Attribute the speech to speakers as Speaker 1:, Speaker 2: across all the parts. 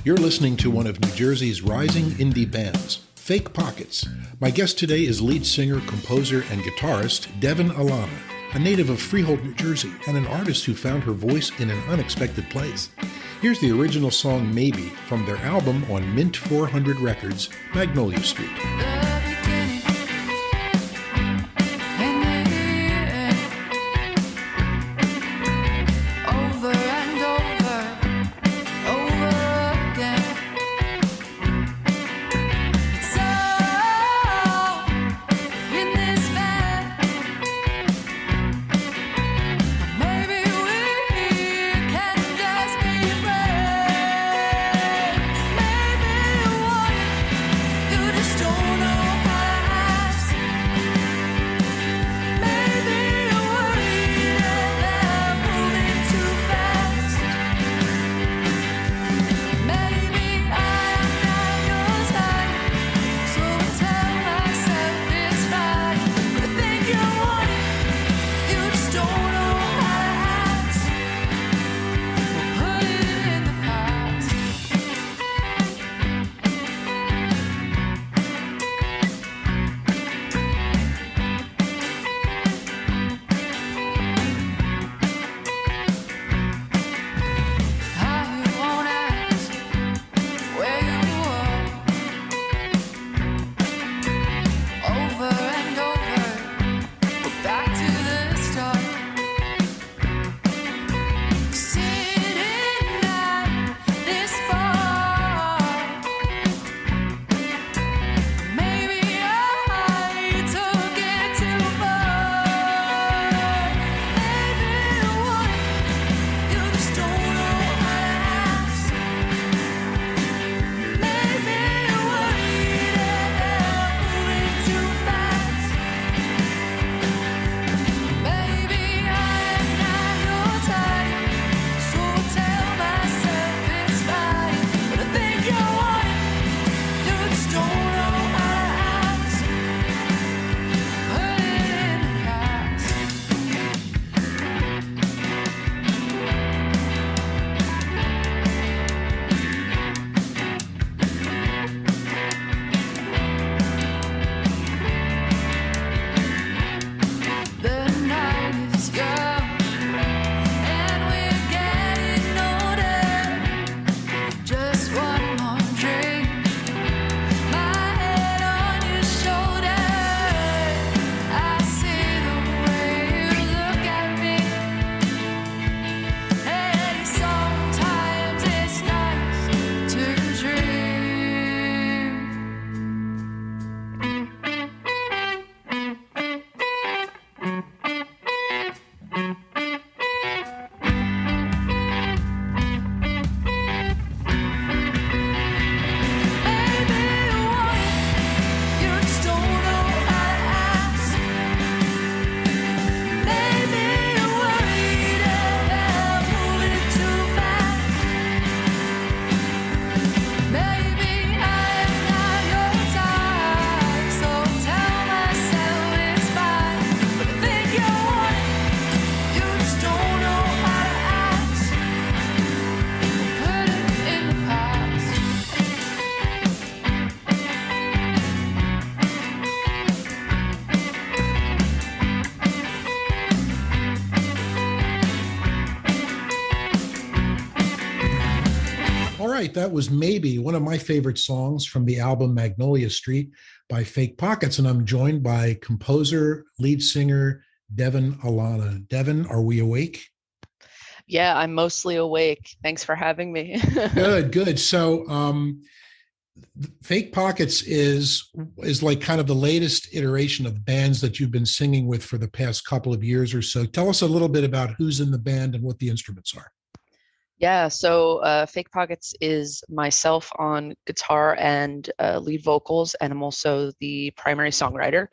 Speaker 1: You're listening to one of New Jersey's rising indie bands, Fake Pockets. My guest today is lead singer, composer, and guitarist Devin Alana, a native of Freehold, New Jersey, and an artist who found her voice in an unexpected place. Here's the original song Maybe from their album on Mint 400 Records, Magnolia Street. All right, that was Maybe, one of my favorite songs from the album Magnolia Street by Fake Pockets. And I'm joined by composer, lead singer, Devin Alana. Devin, are we awake?
Speaker 2: Yeah, I'm mostly awake. Thanks for having me.
Speaker 1: Good, good. So Fake Pockets is like kind of the latest iteration of bands that you've been singing with for the past couple of years or so. Tell us a little bit about who's in the band and what the instruments are.
Speaker 2: Yeah, so Fake Pockets is myself on guitar and lead vocals, and I'm also the primary songwriter.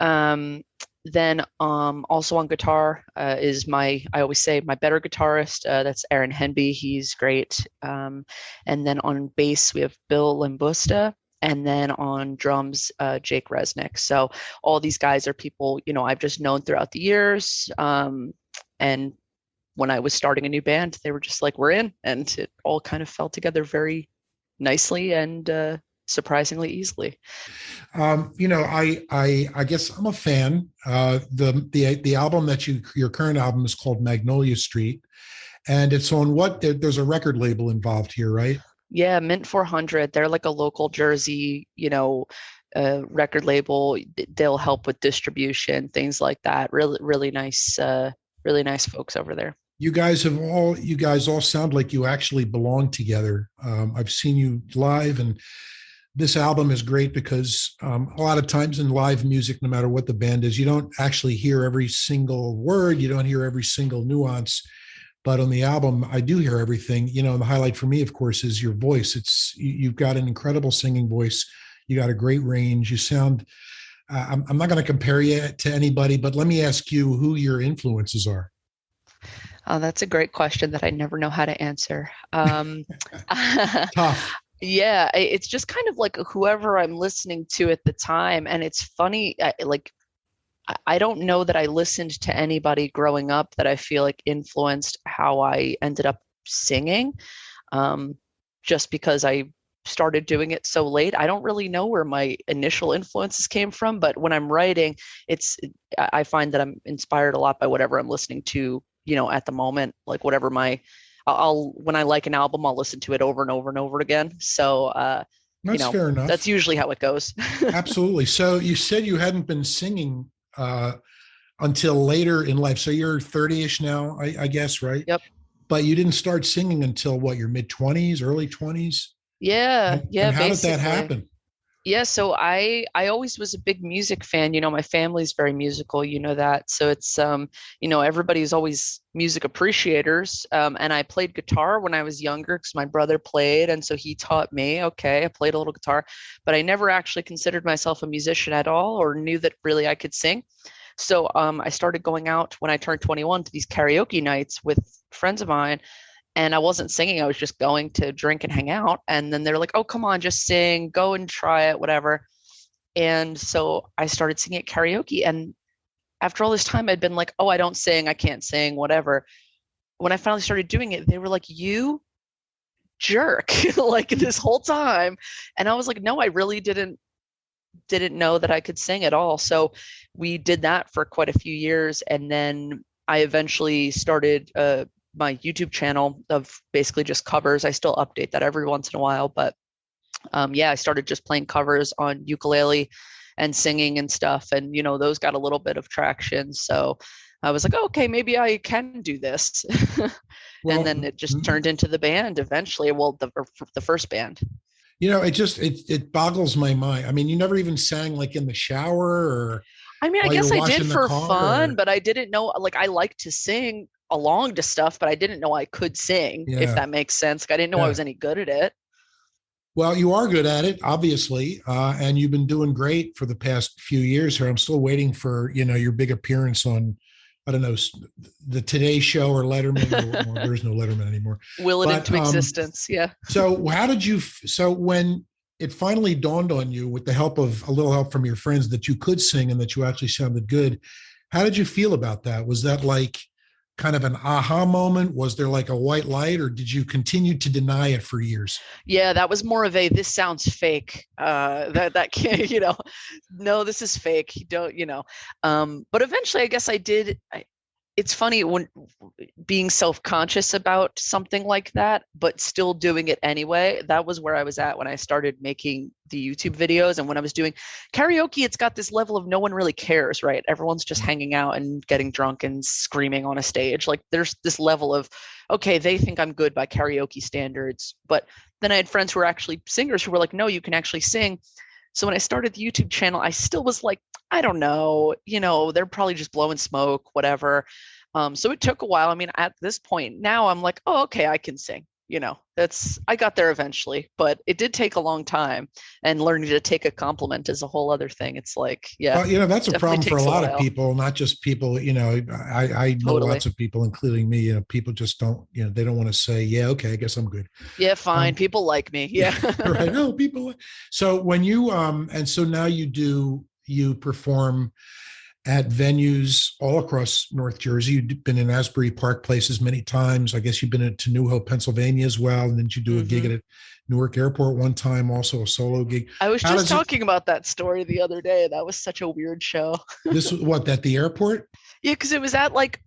Speaker 2: Then also on guitar is I always say my better guitarist, that's Aaron Henby, he's great. And then on bass, we have Bill Limbusta. And then on drums, Jake Resnick. So all these guys are people, I've just known throughout the years. And when I was starting a new band, they were just like, we're in. And it all kind of fell together very nicely and surprisingly easily.
Speaker 1: I guess I'm a fan. The album that your current album is called Magnolia Street, and it's on there's a record label involved here, right?
Speaker 2: Yeah, Mint 400. They're like a local Jersey, record label. They'll help with distribution, things like that. Really, really nice folks over there.
Speaker 1: You guys all sound like you actually belong together. I've seen you live, and this album is great because a lot of times in live music, no matter what the band is, you don't actually hear every single word, you don't hear every single nuance. But on the album, I do hear everything. And the highlight for me, of course, is your voice. You've got an incredible singing voice. You got a great range. You sound. I'm not going to compare you to anybody, but let me ask you who your influences are.
Speaker 2: Oh, that's a great question that I never know how to answer.
Speaker 1: Tough.
Speaker 2: Yeah, it's just kind of like whoever I'm listening to at the time. And it's funny, I don't know that I listened to anybody growing up that I feel like influenced how I ended up singing, just because I started doing it so late. I don't really know where my initial influences came from, but when I'm writing, I find that I'm inspired a lot by whatever I'm listening to, at the moment, like whatever when I like an album, I'll listen to it over and over and over again. So,
Speaker 1: That's fair enough.
Speaker 2: That's usually how it goes.
Speaker 1: Absolutely. So you said you hadn't been singing until later in life. So you're 30-ish now, I guess, right?
Speaker 2: Yep.
Speaker 1: But you didn't start singing until what, your mid 20s, early 20s?
Speaker 2: Yeah.
Speaker 1: And how did that happen?
Speaker 2: Yeah, so I always was a big music fan. My family's very musical, that. So it's everybody's always music appreciators. And I played guitar when I was younger because my brother played, and so he taught me. Okay, I played a little guitar, but I never actually considered myself a musician at all, or knew that really I could sing. So I started going out when I turned 21 to these karaoke nights with friends of mine. And I wasn't singing, I was just going to drink and hang out. And then they're like, oh, come on, just sing, go and try it, whatever. And so I started singing at karaoke. And after all this time, I'd been like, oh, I don't sing, I can't sing, whatever. When I finally started doing it, they were like, you jerk, like this whole time. And I was like, no, I really didn't know that I could sing at all. So we did that for quite a few years. And then I eventually started my YouTube channel of basically just covers. I still update that every once in a while, but I started just playing covers on ukulele and singing and stuff. And, those got a little bit of traction. So I was like, oh, okay, maybe I can do this. And then it just turned into the band eventually. Well, the first band.
Speaker 1: It boggles my mind. I mean, you never even sang like in the shower or.
Speaker 2: I mean, I guess I did for fun, but I didn't know, like, I like to sing along to stuff, but I didn't know I could sing, if that makes sense. I didn't know I was any good at it.
Speaker 1: Well, you are good at it, obviously, and you've been doing great for the past few years here. I'm still waiting for, your big appearance on, I don't know, the Today Show or Letterman. Or there's no Letterman anymore.
Speaker 2: Will it into existence, yeah.
Speaker 1: So when it finally dawned on you, with the help of a little help from your friends, that you could sing and that you actually sounded good, how did you feel about that? Was that like kind of an aha moment? Was there like a white light, or did you continue to deny it for years?
Speaker 2: Yeah, that was more of a, this sounds fake. That can't, no, this is fake. You don't, but eventually I guess I did. It's funny when being self-conscious about something like that, but still doing it anyway. That was where I was at when I started making the YouTube videos. And when I was doing karaoke, it's got this level of no one really cares, right? Everyone's just hanging out and getting drunk and screaming on a stage. Like there's this level of, okay, they think I'm good by karaoke standards. But then I had friends who were actually singers who were like, no, you can actually sing. So when I started the YouTube channel, I still was like, I don't know, they're probably just blowing smoke, whatever. So it took a while. I mean, at this point now I'm like, oh, okay, I can sing. I got there eventually, but it did take a long time, and learning to take a compliment is a whole other thing. It's like, yeah.
Speaker 1: Well, that's a problem for a lot of people, not just people, I know lots of people, including me, people just don't, they don't want to say, yeah, okay, I guess I'm good.
Speaker 2: Yeah, fine. People like me. Yeah.
Speaker 1: Right. No, people. So when you, and so now you perform at venues all across North Jersey. You've been in Asbury Park places many times. I guess you've been to New Hope, Pennsylvania as well. And did you do a gig
Speaker 2: Hmm.
Speaker 1: at Newark Airport one time, also a solo gig?
Speaker 2: I was
Speaker 1: How
Speaker 2: just
Speaker 1: does it,
Speaker 2: talking about that story the other day. That was such a weird show.
Speaker 1: this, what, at the airport?
Speaker 2: Yeah, because it was at like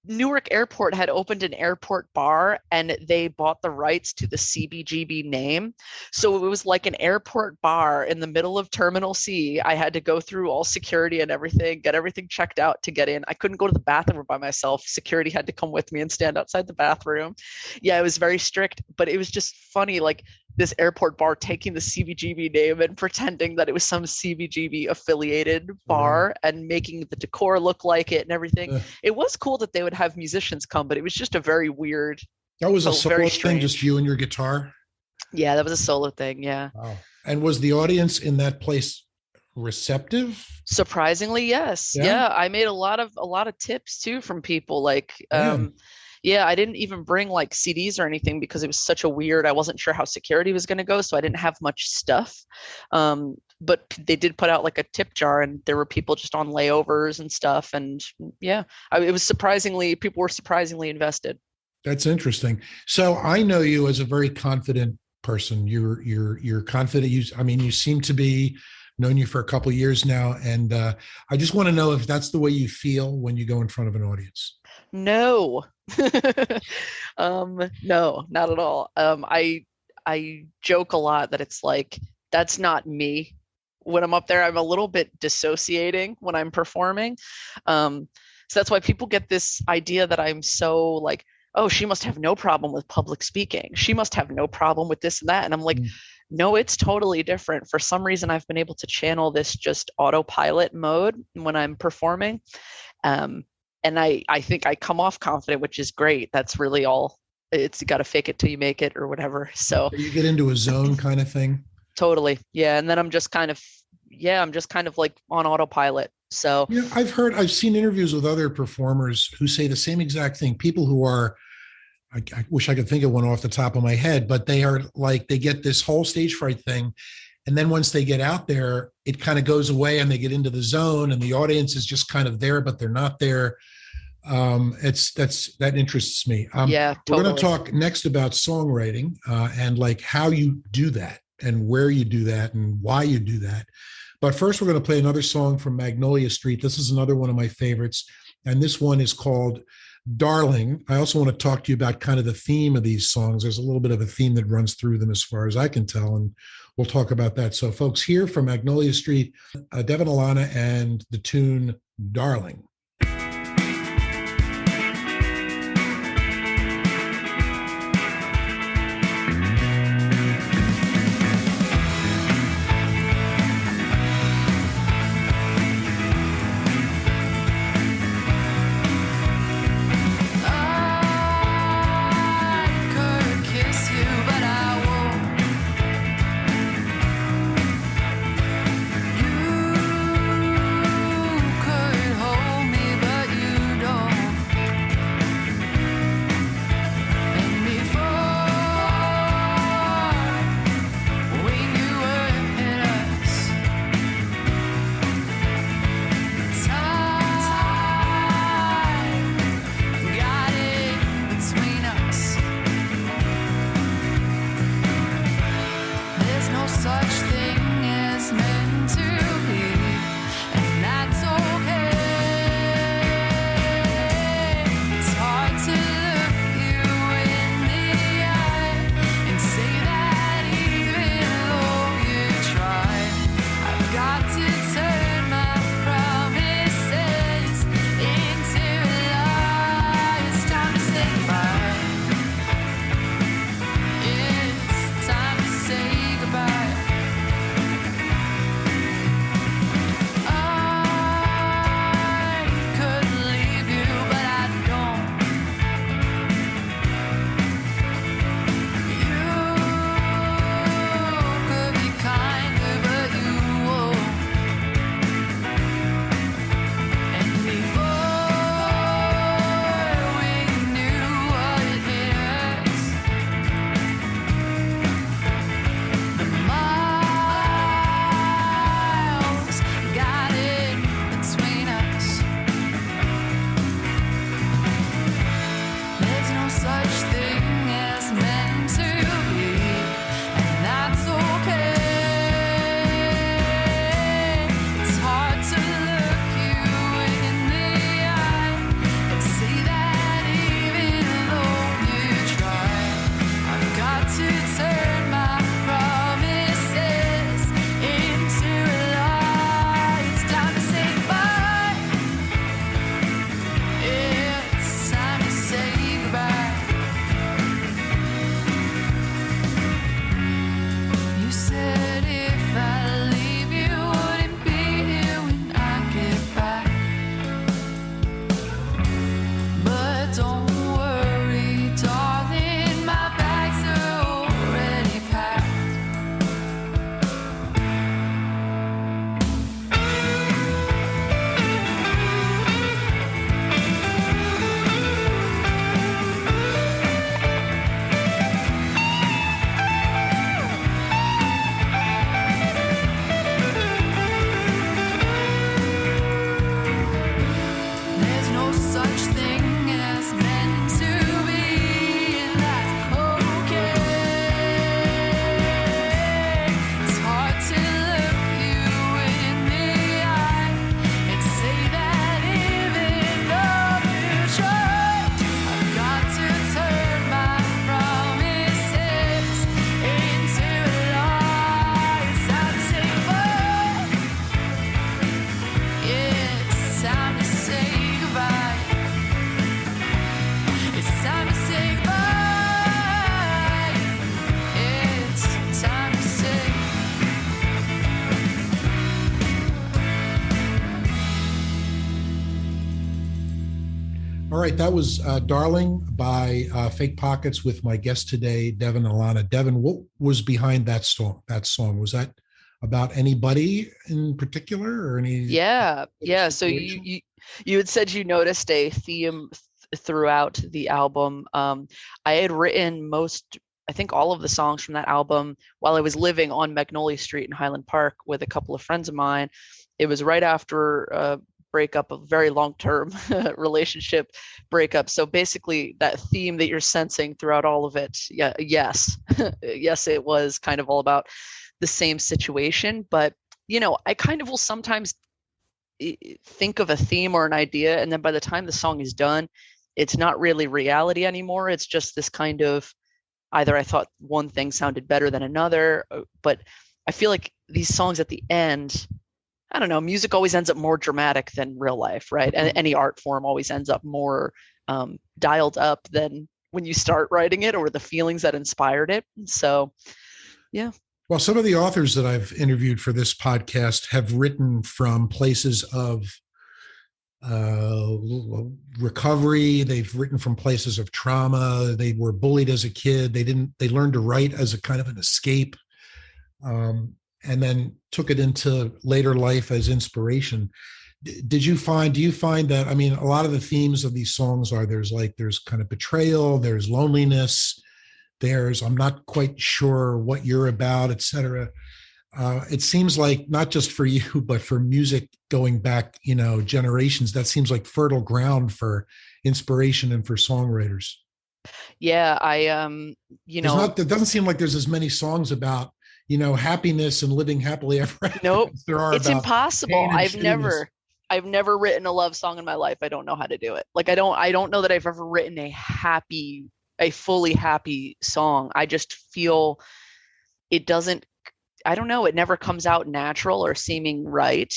Speaker 2: Newark Airport had opened an airport bar and they bought the rights to the CBGB name. So it was like an airport bar in the middle of Terminal C. I had to go through all security and everything, get everything checked out to get in. I couldn't go to the bathroom by myself. Security had to come with me and stand outside the bathroom. Yeah, it was very strict, but it was just funny. Like this airport bar taking the CBGB name and pretending that it was some CBGB affiliated
Speaker 1: Right.
Speaker 2: bar and making the decor look like it and everything.
Speaker 1: Uh,
Speaker 2: It was cool that they would have musicians come, but it was just a very weird,
Speaker 1: that was a
Speaker 2: felt very
Speaker 1: solo thing, just
Speaker 2: strange.
Speaker 1: you and your guitar?
Speaker 2: Yeah, that was a solo thing. Yeah.
Speaker 1: Wow. And was the audience in that place receptive?
Speaker 2: Surprisingly, yes.
Speaker 1: Yeah.
Speaker 2: Yeah, I made a lot of tips too from people like
Speaker 1: Man.
Speaker 2: yeah, I didn't even bring like CDs or anything because it was such a weird, I wasn't sure how security was going to go, so I didn't have much stuff. But they did put out like a tip jar and there were people just on layovers and stuff and yeah, it was surprisingly people were surprisingly invested.
Speaker 1: That's interesting. So I know you as a very confident person. You're confident. I mean, you seem to be, known you for a couple of years now, and I just want to know if that's the way you feel when you go in front of an audience.
Speaker 2: No. No, not at all. I joke a lot that it's like that's not me. When I'm up there, I'm a little bit dissociating when I'm performing. So that's why people get this idea that I'm so like, oh, she must have no problem with public speaking. She must have no problem with this and that. And I'm like,
Speaker 1: Mm.
Speaker 2: no, it's totally different. For some reason, I've been able to channel this just autopilot mode when I'm performing. Um, and I think I come off confident, which is great. That's really all. It's got to fake it till you make it or whatever. So
Speaker 1: You get into a zone kind of thing.
Speaker 2: totally. Yeah. And then I'm just kind of, yeah, I'm just kind of like on autopilot. So
Speaker 1: You know, I've seen interviews with other performers who say the same exact thing. People who are, I wish I could think of one off the top of my head, but they are like, they get this whole stage fright thing. And then once they get out there, it kind of goes away and they get into the zone and the audience is just kind of there, but they're not there. That interests me.
Speaker 2: yeah,
Speaker 1: We're going to
Speaker 2: totally.
Speaker 1: talk next about songwriting and like how you do that and where you do that and why you do that. But first, we're going to play another song from Magnolia Street. This is another one of my favorites. And this one is called Darling. I also want to talk to you about kind of the theme of these songs. There's a little bit of a theme that runs through them as far as I can tell. And we'll talk about that. So, folks, here from Magnolia Street, Devin Alana and the tune Darling.
Speaker 3: Hold
Speaker 1: All right, that was "Darling" by Fake Pockets with my guest today, Devin Alana. Devin, what was behind that song? That song, was that about anybody in particular or any
Speaker 2: Yeah. So you
Speaker 1: situation?
Speaker 2: you you had said you noticed a theme throughout the album. I had written I think all of the songs from that album while I was living on Magnolia Street in Highland Park with a couple of friends of mine. It was right after a breakup, a very long-term relationship breakup. So basically, that theme that you're sensing throughout all of it, yeah, yes, yes, it was kind of all about the same situation, but I kind of will sometimes think of a theme or an idea, and then by the time the song is done, it's not really reality anymore. It's just this kind of either I thought one thing sounded better than another, but I feel like these songs at the end, I don't know, music always ends up more dramatic than real life, right? And any art form always ends up more dialed up than when you start writing it or the feelings that inspired it. So, yeah.
Speaker 1: Well, some of the authors that I've interviewed for this podcast have written from places of uh, recovery. They've written from places of trauma. They were bullied as a kid. They learned to write as a kind of an escape, and then took it into later life as inspiration. Do you find that, I mean, a lot of the themes of these songs are there's kind of betrayal, there's loneliness, there's I'm not quite sure what you're about, etc. It seems like not just for you, but for music going back, generations, that seems like fertile ground for inspiration and for songwriters.
Speaker 2: Yeah,
Speaker 1: There doesn't seem like there's as many songs about, happiness and living happily ever after
Speaker 2: nope,
Speaker 1: as there are
Speaker 2: it's
Speaker 1: about
Speaker 2: impossible.
Speaker 1: pain and shittiness.
Speaker 2: I've never written a love song in my life. I don't know how to do it. Like I don't know that I've ever written a fully happy song. I just feel it doesn't, I don't know, it never comes out natural or seeming right.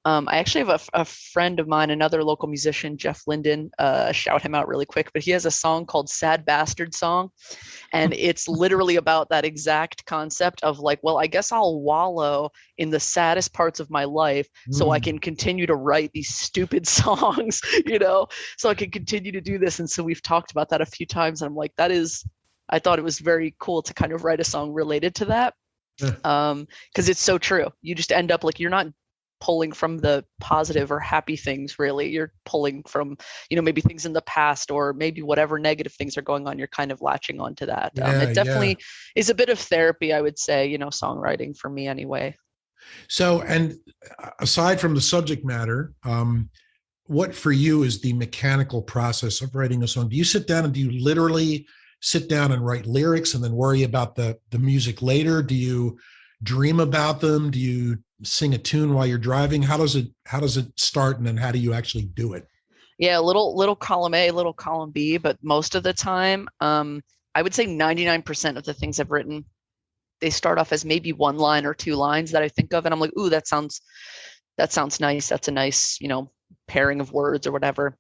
Speaker 2: I actually have a friend of mine, another local musician, Jeff Linden, shout him out really quick, but he has a song called Sad Bastard Song. And it's literally about that exact concept of like, well, I guess I'll wallow in the saddest parts of my life so I
Speaker 1: Mm.
Speaker 2: can continue to write these stupid songs, so I can continue to do this. And so we've talked about that a few times. And I'm like, I thought it was very cool to kind of write a song related to that.
Speaker 1: Yeah.
Speaker 2: Because it's so true. You just end up like you're not pulling from the positive or happy things really. You're pulling from maybe things in the past or maybe whatever negative things are going on, you're kind of latching onto that.
Speaker 1: Yeah,
Speaker 2: It
Speaker 1: yeah.
Speaker 2: definitely is a bit of therapy, I would say, songwriting for me anyway.
Speaker 1: So, and aside from the subject matter, what for you is the mechanical process of writing a song? Do you sit down and do you literally sit down and write lyrics and then worry about the music later? Do you dream about them? Do you sing a tune while you're driving? How does it start, and then how do you actually do it?
Speaker 2: Yeah, little column A, little column B, but most of the time, I would say 99% of the things I've written, they start off as maybe one line or two lines that I think of, and I'm like, ooh, that sounds nice. That's a nice, pairing of words or whatever.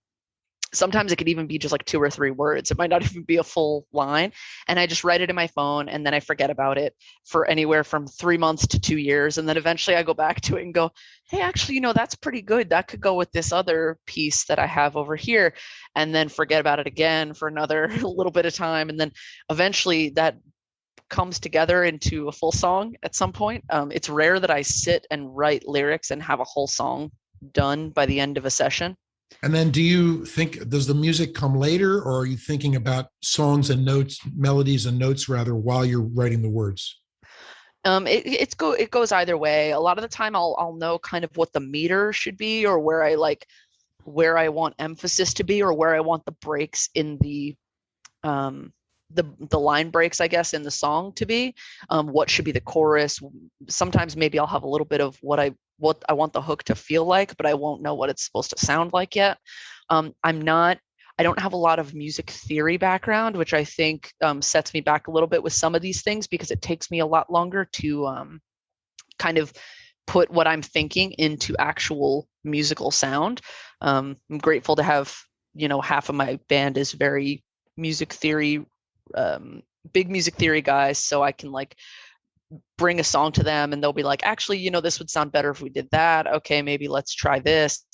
Speaker 2: Sometimes it could even be just like two or three words. It might not even be a full line. And I just write it in my phone and then I forget about it for anywhere from 3 months to 2 years. And then eventually I go back to it and go, hey, actually, that's pretty good. That could go with this other piece that I have over here. And then forget about it again for another little bit of time. And then eventually that comes together into a full song at some point. It's rare that I sit and write lyrics and have a whole song done by the end of a session.
Speaker 1: And then does the music come later, or are you thinking about songs and notes, melodies and notes rather, while you're writing the words?
Speaker 2: It goes either way. A lot of the time I'll know kind of what the meter should be or where I want emphasis to be or where I want the breaks in um the line breaks, I guess, in the song to be. What should be the chorus. Sometimes maybe I'll have a little bit of what I want the hook to feel like, but I won't know what it's supposed to sound like yet. I don't have a lot of music theory background, which I think sets me back a little bit with some of these things because it takes me a lot longer to kind of put what I'm thinking into actual musical sound. I'm grateful to have, half of my band is very music theory, big music theory guys. So I can like bring a song to them and they'll be like, actually, this would sound better if we did that. Okay, maybe let's try this.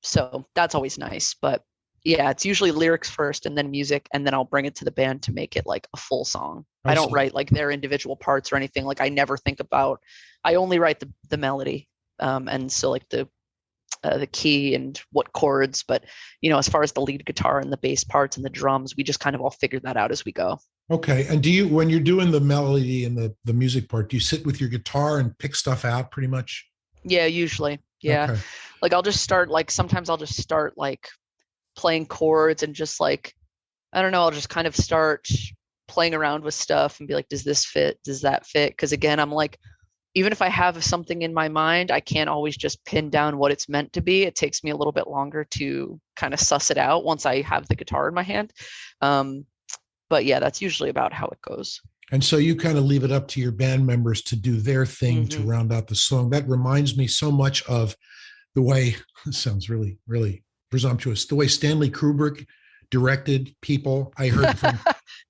Speaker 2: So that's always nice. But Yeah, it's usually lyrics first and then music, and then I'll bring it to the band to make it like a full song.
Speaker 1: I
Speaker 2: I don't
Speaker 1: see.
Speaker 2: write like their individual parts or anything. Like I never think about. I only write the melody, and so like the key and what chords. But as far as the lead guitar and the bass parts and the drums, we just kind of all figure that out as we go.
Speaker 1: Okay. And do you, when you're doing the melody and the music part, do you sit with your guitar and pick stuff out pretty much?
Speaker 2: Yeah, usually. Yeah,
Speaker 1: Okay.
Speaker 2: like I'll just start like sometimes I'll just start like playing chords and just like I don't know, I'll just kind of start playing around with stuff and be like, does this fit? Does that fit? Because again, I'm like, even if I have something in my mind, I can't always just pin down what it's meant to be. It takes me a little bit longer to kind of suss it out once I have the guitar in my hand. Um, but yeah, that's usually about how it goes.
Speaker 1: And so you kind of leave it up to your band members to do their thing to
Speaker 2: Hmm.
Speaker 1: round out the song. That reminds me so much of the way, this sounds really, really presumptuous, the way Stanley Kubrick directed people. I heard from,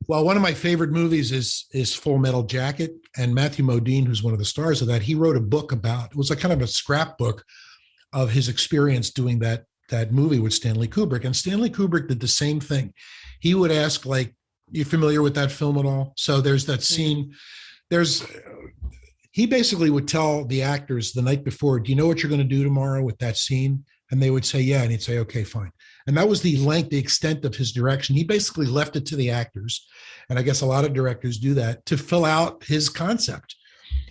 Speaker 1: well, one of my favorite movies is Full Metal Jacket, and Matthew Modine, who's one of the stars of that, he wrote a book about, it was like kind of a scrapbook of his experience doing that movie with Stanley Kubrick. And Stanley Kubrick did the same thing. He would ask, like, you familiar with that film at all? So there's that scene. There's he basically would tell the actors the night before, do you know what you're going to do tomorrow with that scene? And they would say, yeah. And he'd say, okay, fine. And that was the length, the extent of his direction. He basically left it to the actors. And I guess a lot of directors do that to fill out his concept.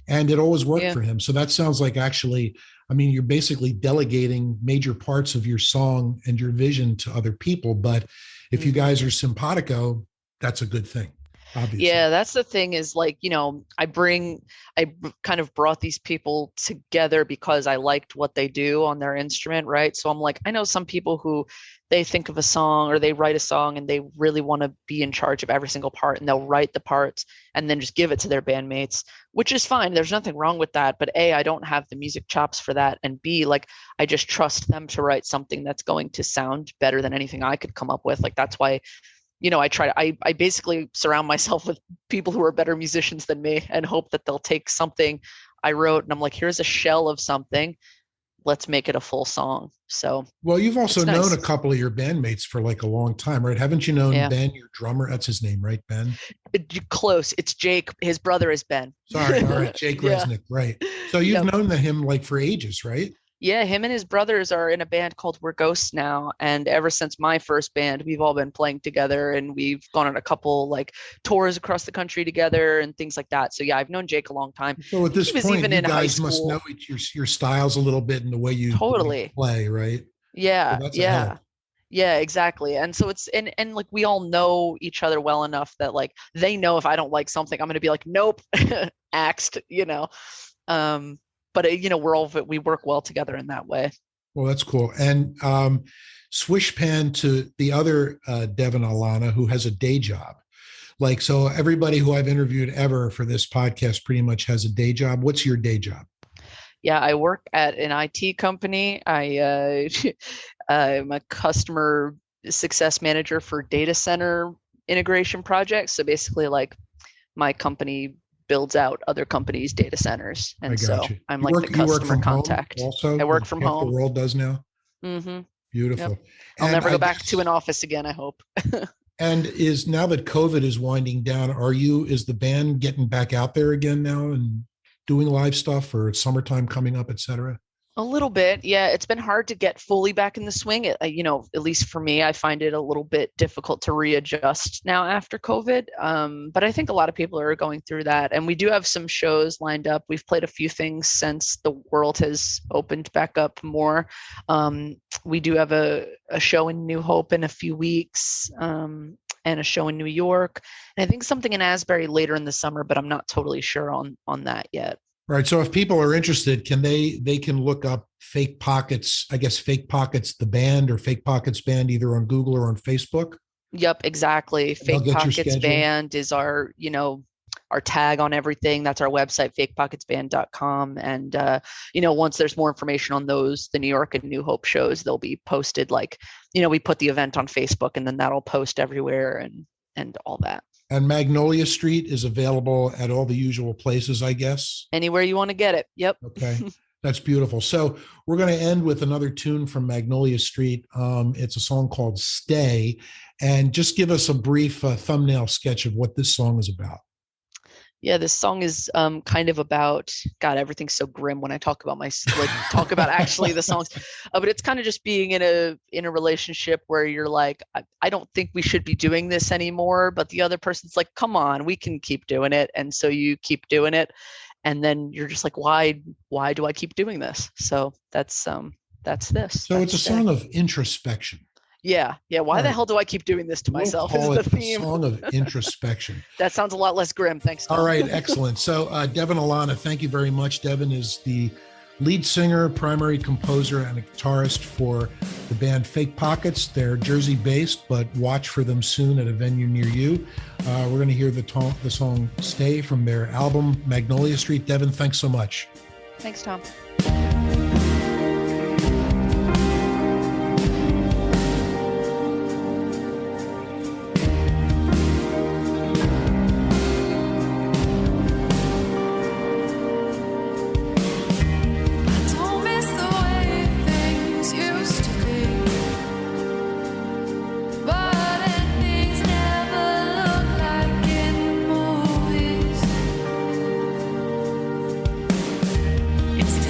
Speaker 1: And it always worked
Speaker 2: Yeah.
Speaker 1: for him. So that sounds like actually, I mean, you're basically delegating major parts of your song and your vision to other people. But if you guys are simpatico, that's a good thing, obviously.
Speaker 2: Yeah, that's the thing is like, I kind of brought these people together because I liked what they do on their instrument, right? So I'm like, I know some people who they think of a song or they write a song and they really want to be in charge of every single part and they'll write the parts and then just give it to their bandmates, which is fine. There's nothing wrong with that. But A, I don't have the music chops for that. And B, like, I just trust them to write something that's going to sound better than anything I could come up with. Like, that's why I basically surround myself with people who are better musicians than me and hope that they'll take something I wrote and I'm like, here's a shell of something. Let's make it a full song. So,
Speaker 1: well, you've also
Speaker 2: it's
Speaker 1: known
Speaker 2: nice.
Speaker 1: a couple of your bandmates for like a long time, right? Haven't you known
Speaker 2: Yeah.
Speaker 1: Ben, your drummer? That's his name, right? Ben?
Speaker 2: Close. It's Jake. His brother is Ben.
Speaker 1: Sorry. All right. Jake
Speaker 2: Yeah.
Speaker 1: Resnick. Right. So you've
Speaker 2: Yep.
Speaker 1: known him like for ages, right?
Speaker 2: Yeah, him and his brothers are in a band called We're Ghosts now. And ever since my first band, we've all been playing together and we've gone on a couple like tours across the country together and things like that. So yeah, I've known Jake a long time.
Speaker 1: So at
Speaker 2: I think
Speaker 1: this
Speaker 2: he was
Speaker 1: point,
Speaker 2: even
Speaker 1: you
Speaker 2: in high
Speaker 1: guys must know
Speaker 2: school.
Speaker 1: your styles a little bit and the way you
Speaker 2: Totally.
Speaker 1: play, right? So
Speaker 2: Yeah,
Speaker 1: that's a help.
Speaker 2: yeah. Yeah, exactly. And so it's and like we all know each other well enough that like they know if I don't like something, I'm gonna be like, nope, axed. Um, but we work well together in that way.
Speaker 1: Well, that's cool. And swish pan to the other Devin Alana, who has a day job. Like, so everybody who I've interviewed ever for this podcast pretty much has a day job. What's your day job?
Speaker 2: Yeah, I work at an IT company. I'm a customer success manager for data center integration projects. So basically, like my company builds out other companies' data centers,
Speaker 1: I
Speaker 2: and
Speaker 1: got
Speaker 2: so
Speaker 1: you.
Speaker 2: I'm like the
Speaker 1: You work
Speaker 2: customer
Speaker 1: from home
Speaker 2: contact.
Speaker 1: also,
Speaker 2: I work
Speaker 1: like
Speaker 2: from
Speaker 1: half the
Speaker 2: home.
Speaker 1: world does now.
Speaker 2: Hmm. Yep.
Speaker 1: Beautiful.
Speaker 2: I'll
Speaker 1: And
Speaker 2: never
Speaker 1: I
Speaker 2: go back to
Speaker 1: guess,
Speaker 2: an office again, I hope.
Speaker 1: and is now that COVID is winding down, is the band getting back out there again now and doing live stuff, or it's summertime coming up, et cetera?
Speaker 2: A little bit, yeah. It's been hard to get fully back in the swing. At least for me, I find it a little bit difficult to readjust now after COVID. But I think a lot of people are going through that. And we do have some shows lined up. We've played a few things since the world has opened back up more. We do have a show in New Hope in a few weeks. And a show in New York, and I think something in Asbury later in the summer, but I'm not totally sure on that yet.
Speaker 1: Right. So if people are interested, they can look up Fake Pockets, I guess Fake Pockets the band or Fake Pockets band either on Google or on Facebook.
Speaker 2: Yep, exactly.
Speaker 1: And they'll
Speaker 2: Fake
Speaker 1: get your
Speaker 2: Pockets
Speaker 1: schedule.
Speaker 2: Band is our tag on everything. That's our website, fakepocketsband.com. And once there's more information on those, the New York and New Hope shows, they'll be posted like, we put the event on Facebook and then that'll post everywhere and all that.
Speaker 1: And Magnolia Street is available at all the usual places, I guess.
Speaker 2: Anywhere you want to get it. Yep.
Speaker 1: Okay. That's beautiful. So we're going to end with another tune from Magnolia Street. It's a song called Stay. And just give us a brief thumbnail sketch of what this song is about.
Speaker 2: Yeah, this song is kind of about, God, everything's so grim when I talk about talk about actually the songs, but it's kind of just being in a relationship where you're like, I don't think we should be doing this anymore, but the other person's like, come on, we can keep doing it, and so you keep doing it, and then you're just like, why do I keep doing this? So that's this.
Speaker 1: So
Speaker 2: That's
Speaker 1: it's a song of introspection.
Speaker 2: yeah. Why the hell do I keep doing this to myself?
Speaker 1: We'll call
Speaker 2: is
Speaker 1: it
Speaker 2: the theme.
Speaker 1: A song of introspection.
Speaker 2: That sounds a lot less grim. Thanks, Tom.
Speaker 1: All right, excellent. So Devin Alana, thank you very much. Devin is the lead singer, primary composer, and a guitarist for the band Fake Pockets. They're Jersey-based, but watch for them soon at a venue near you. We're going to hear the song Stay from their album Magnolia Street. Devin, thanks so much.
Speaker 2: Thanks, Tom.
Speaker 3: It's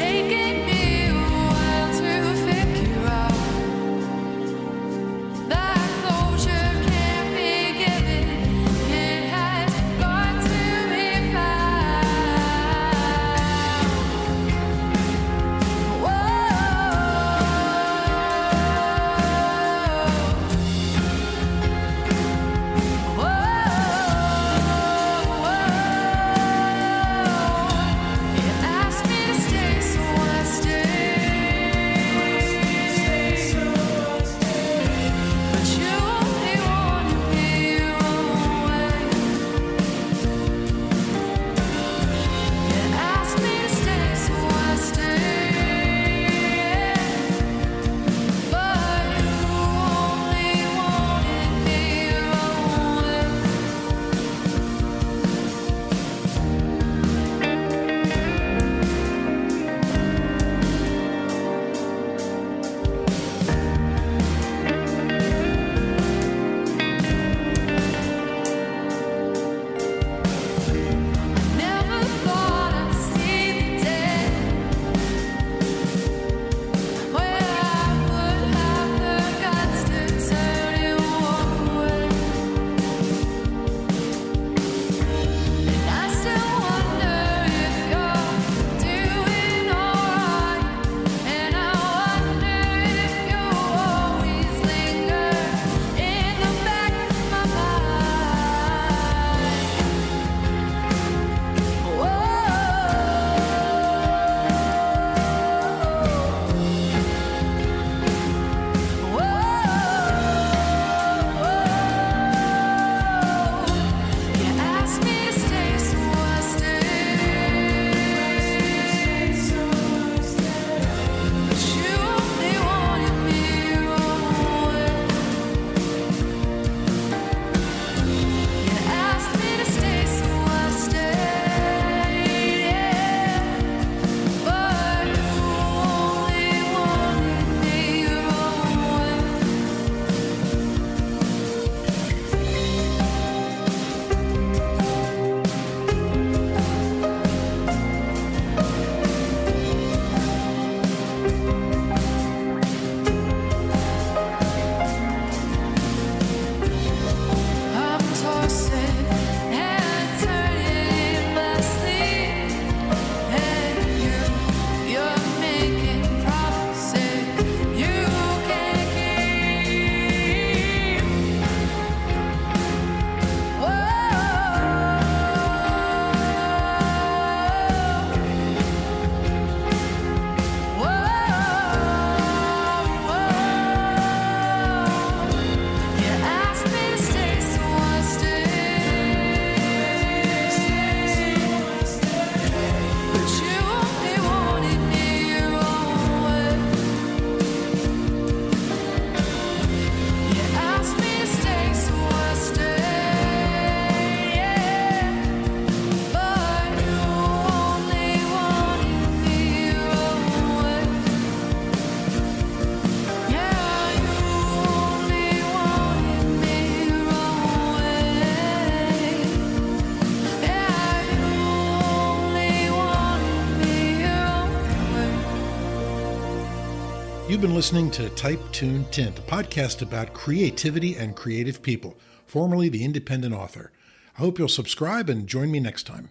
Speaker 1: You've been listening to Type Tune Tint, a podcast about creativity and creative people, formerly the independent author. I hope you'll subscribe and join me next time.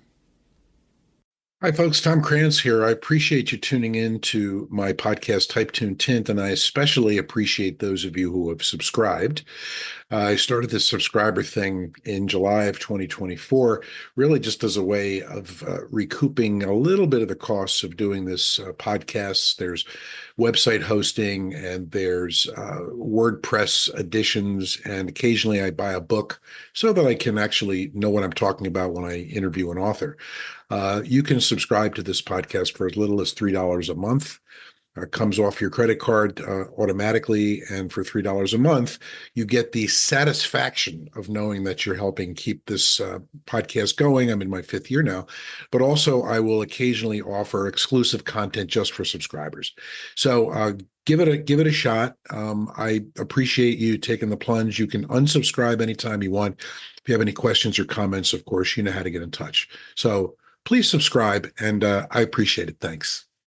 Speaker 1: Hi, folks. Tom Krantz here. I appreciate you tuning in to my podcast, Type Tune Tint, and I especially appreciate those of you who have subscribed. I started this subscriber thing in July of 2024, really just as a way of recouping a little bit of the costs of doing this podcast. There's website hosting and there's WordPress additions, and occasionally I buy a book so that I can actually know what I'm talking about when I interview an author. You can subscribe to this podcast for as little as $3 a month. Comes off your credit card automatically, and for $3 a month, you get the satisfaction of knowing that you're helping keep this podcast going. I'm in my 5th year now, but also I will occasionally offer exclusive content just for subscribers. So give it a shot. I appreciate you taking the plunge. You can unsubscribe anytime you want. If you have any questions or comments, of course, you know how to get in touch. So please subscribe, and I appreciate it. Thanks.